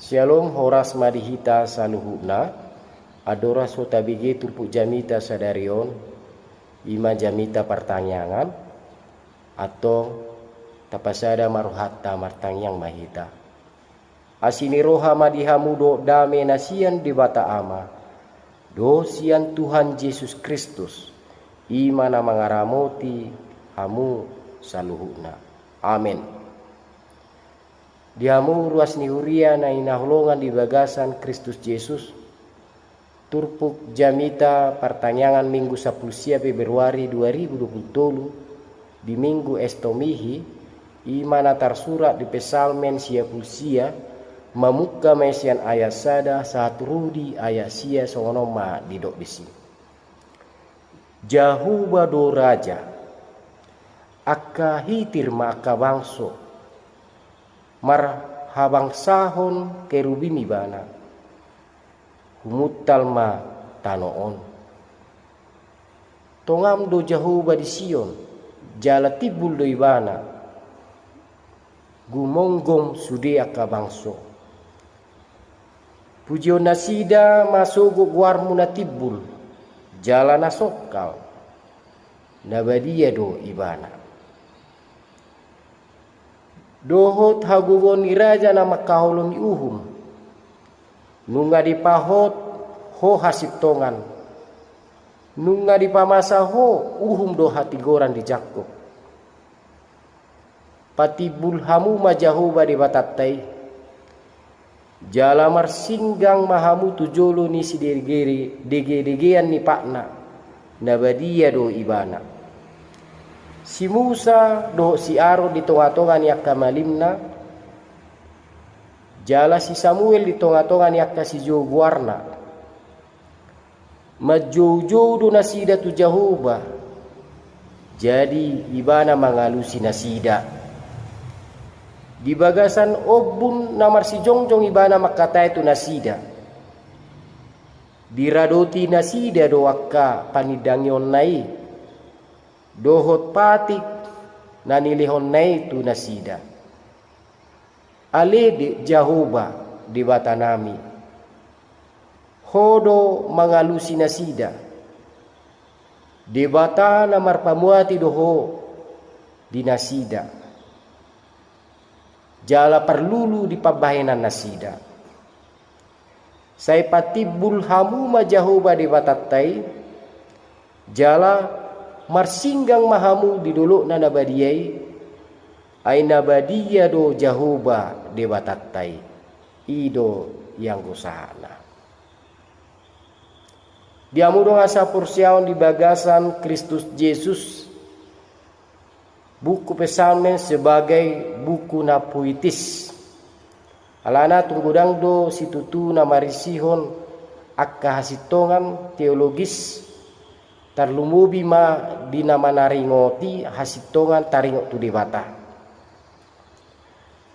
Shalom horas madihita saluhuna adora sota bigi tulpuk jamita sadarion ima jamita pertanyaan atau tapasada maruhata martangyang mahita asini roha madihamu do dame nasian di bata ama do sian Tuhan Yesus Kristus imana mangaramoti hamu saluhuna amin. Diamu ruas ni huria na inaholongan di bagasan Kristus Yesus turpuk jamita pertanyaan minggu 10 Februari 2020 di minggu estomihi imana tarsurat di pesalmen sia pulsia mamuka mesian ayat sada saat rudi ayat sia songonoma di dok bisi Jahuba do raja akka hitir maka bangso marhabang sahon kerubini bana humutal ma tanoon tongam do Jahuba di Sion jala tibul do ibana gumonggom sudia ka bangso pujion nasida masugo guarmu na tibul jala nasokal nabadia do ibana dohot hagugon iraja na makahulong iuhum nunga di pahot ho hasiptongan nunga di pamasa ho uhum do hatigoran di jakko pati bulhamu majahuba di batatay jalamar singgang mahamu tujolo ni si dege-degean ni pakna nabadia do ibana si Musa do si Aaron di tonga-tongan yakka malimna jala si Samuel di tonga-tongan yakka si Joguarna majojo do nasida tu Jahuba jadi ibana mangalusi nasida di bagasan obun namar si jongjong ibana makatai tu nasida diradoti nasida do wakka panidangyon nai dohot patik nanilihon nai tu nasida ale di Jahuba di batanami hodo mangalusi nasida di bata namar pamuati doho di nasida jala perlulu di pabahenan nasida sai patibul hamu majahuba di batatai jala marsinggang mahamu di dulu na nabadiyai ay nabadiya do Jahuba di batatai ido yang gusana diamu do asa pursiaon di bagasan Kristus Yesus buku pesalmen sebagai buku na puitis alana tunggudang do situtu na marisihon akka hasitongan teologis tarlumubi ma dinamanaringoti hasitongan taringot tu debata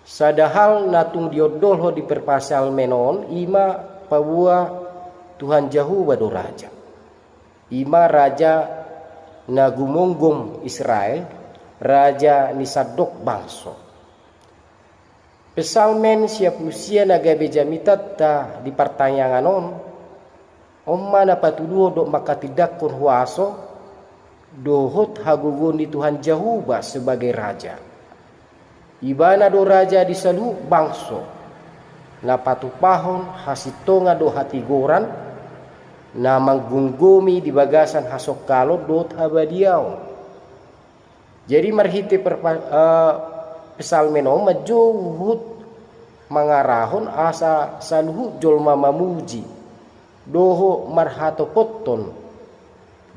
sadahal natung diodolho di perpasal menon ima pabua Tuhan Jahuba do raja ima raja nagumonggom Israel raja nisadok bangso pesalmen siap usia naga bejamitat ta di pertanyaan on Omma na patuduho do makatidakon huaso dohot hagugon di Tuhan Jahuba sebagai raja. Ibana do raja di salu bangso na patupahon hasitonga do hatigoran na manggunggomi di bagasan hasokalo dot habadiaw. Jadi marhite pesalmeno majuhut mangarahon asa saluhu jolma mamuji doho marhato potton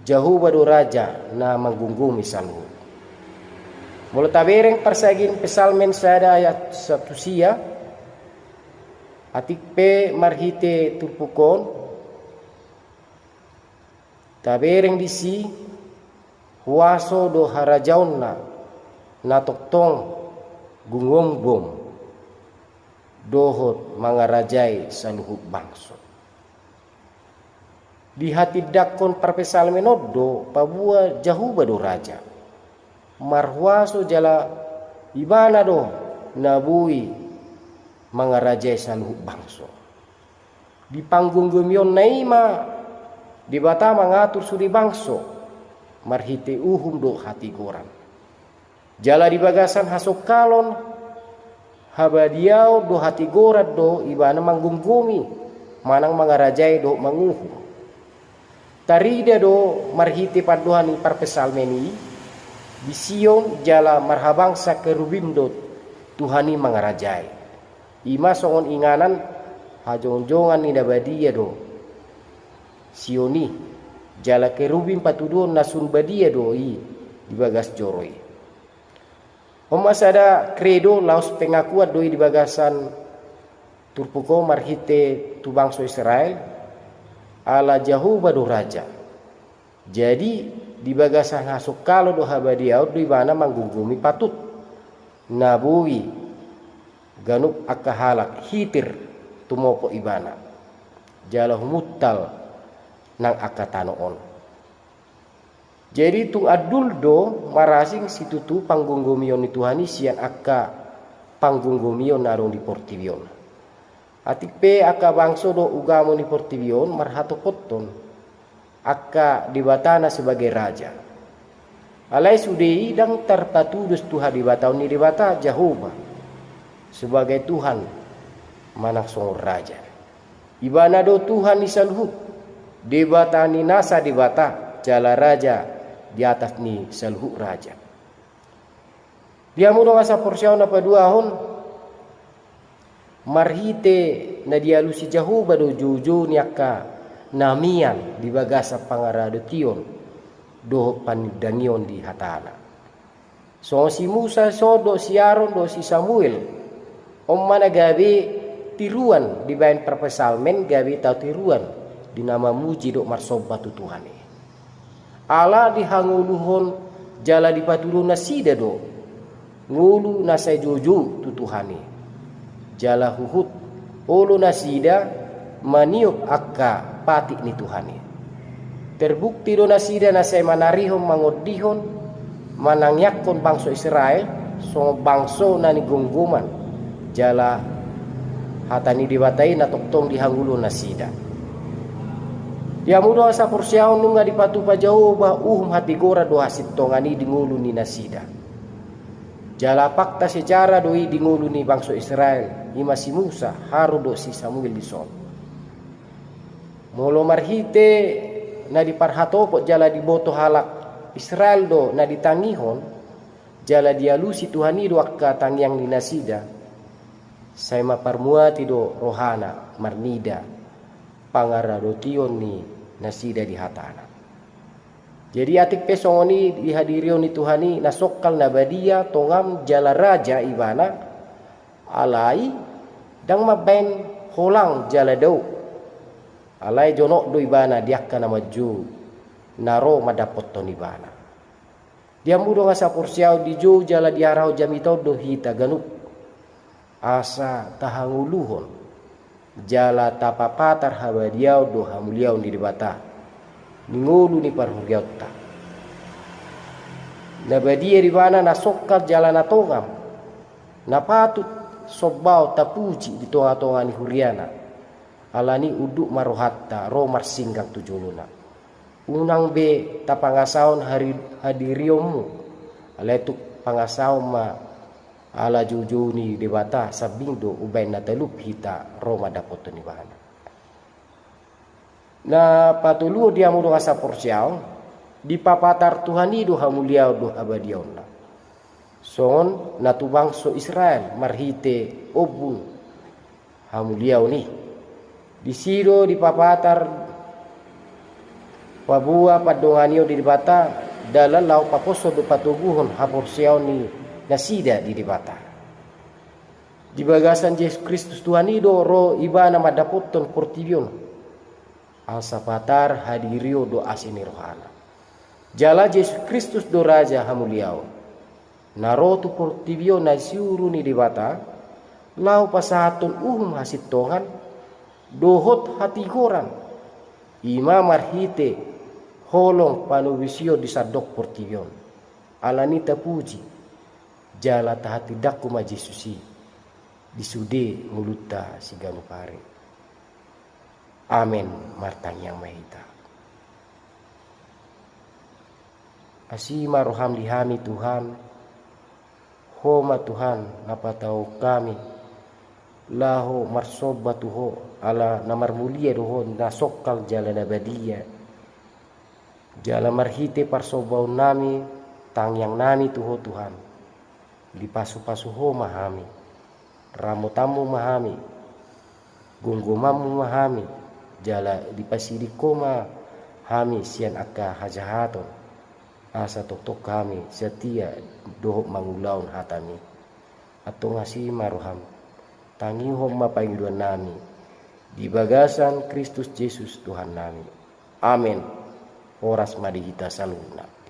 Jahuba do raja na manggunggumi saluhu mula tabereng persagin pesalmen sada ayat 1 sia atik pe marhite turpukon tabereng disi huaso do harajaun na toktong gungonggom dohot mangarajai saluhu bangso di hati dakon perpesalmenodo pabua Jahuba do raja marhuaso jala ibana do nabui mangarajai saluhut bangso. Di panggung gumion naima di bata mengatur suri bangso marhite uhum do hati goran. Jala di bagasan hasok kalon habadiau do hati gorat do ibana manggunggumi manang mangarajai do manguhum. Tarida do marhite paduhani parpesalmeni di Sion jala marhabangsa kerubim do Tuhani mangarajai. Ima songon inganan hajong-jongan ni dabadia do Sioni jala kerubim patudon nasun badia do i di bagas joroi. Omas ada kredo laos pengakuan doi di bagasan turpuko marhite tu bangso Israel ala Jahuba do raja. Jadi di bagasan hasuk kalau do habadiau do ibana manggugumi patut nabui ganup akahalak hitir tumopo ibana jala humuttal nang akatanoon. Jadi tu adul do marasing situtu panggunggumion ni Tuhani sian akka panggunggumion narong di portivion. Atik pe aka bangso do ugamo ni portivion marhato potton aka dibatana sebagai raja. Alai sudei dang terpatudus Tuhan dibatau ni dibata Jehovah sebagai Tuhan manak song raja. Ibana do Tuhan ni saluhut dibata ni nasa dibata jala raja di atas ni saluhut raja. Dia mudo asa porsiau na paduahon marhite na dialusi Jehovah do jojo ni aka namian di bagasa pangarado tion do panidangion di hatana. So si Musa so do si Aaron do si Samuel mana gabi tiruan di bayan perpesalmen gabi tau tiruan di nama muji do marsoba tu Tuhane. Allah dihanguluhon jala di patulun nasida do ngulu nasai jojo tu Tuhane. Jala huhut ulu nasida maniup akka pati ni Tuhani. Terbukti do nasida nasay manarihon mangodihon manangyakon bangso Israel so bangso na ni gungguman jala hatani dibatai na toktong dihanggulo nasida. Dia mudo sa porsiaon nunga di patu pa Jehovah hati gora do hasit tongani dingulu ni nasida. Jala fakta sejarah doi dingulu ni bangso Israel ima si Musa haru do si Samuel di son. Molo marhite na di parhatopot jala di boto halak Israel do na ditangihon jala dialusi Tuhani do akka tangyang ni nasida say maparmuati do rohana marnida pangaradotion ni nasida di hatana. Jadi atik pesongoni dihadirion ni Tuhani nasokal nabadia tongam jala raja ibana alai dang maben holang jala do alai jonok do ibana diakka na maju naro madapot ton ibana. Dia mudo ngasa porsiau di jo jala diarau jamito do hita ganup asa tahanguluhon jala tapapatar habadiau do hamuliau di debata ngulu ni parhurgauta. Nabadia di mana nasokal jala natongam napatut sobbau tapuji di tonga-tonga ni huriana alani uduk marohatta ro marsinggang tujuluna unang be tapangasaon hari hadiriomu aletuk pangasaon ma ala jujuni debata sabindo ubay na talup hita ro madapot ni bahana. Na patulu dia mudo asa porsiao di papatar Tuhani do hamuliau do abadiau na son na tubangso Israel marhite obun hamuliau ni di siro di papatar pabua padonganio di dibata dalam lau paposo do patuguhon haporsiau ni nasida di dibata di bagasan Yesus Kristus Tuhani do ro ibana madapoton portivion asa patar hadirio do asini rohana jala Yesus Kristus do raja hamuliau narotu portivio na siuru ni dibata lau pasaton hasit tongan dohot hati goran ima marhite holong panuwisio di sadok portivion alanita puji jala tahati dakku ma Jesusi disude nguluta siganu pare. Amin martang yang mahita. Asima roham dihami Tuhan, homa Tuhan napatau kami, laho marsoba tuho ala namar mulia doho nasokal jalan abadia, jalan marhite parsobau nami tang yang nami tuho Tuhan, lipasu-pasu ho mahami, ramotamu mahami, gunggumamu mahami, jala dipasidi koma hami sian akka hajahaton. Asa tok kami setia dohok mangulaun hatami atau ngasih maruham tangi homma paingduan nami di bagasan Kristus Yesus Tuhan nami. Amin. Oras madihita saluna.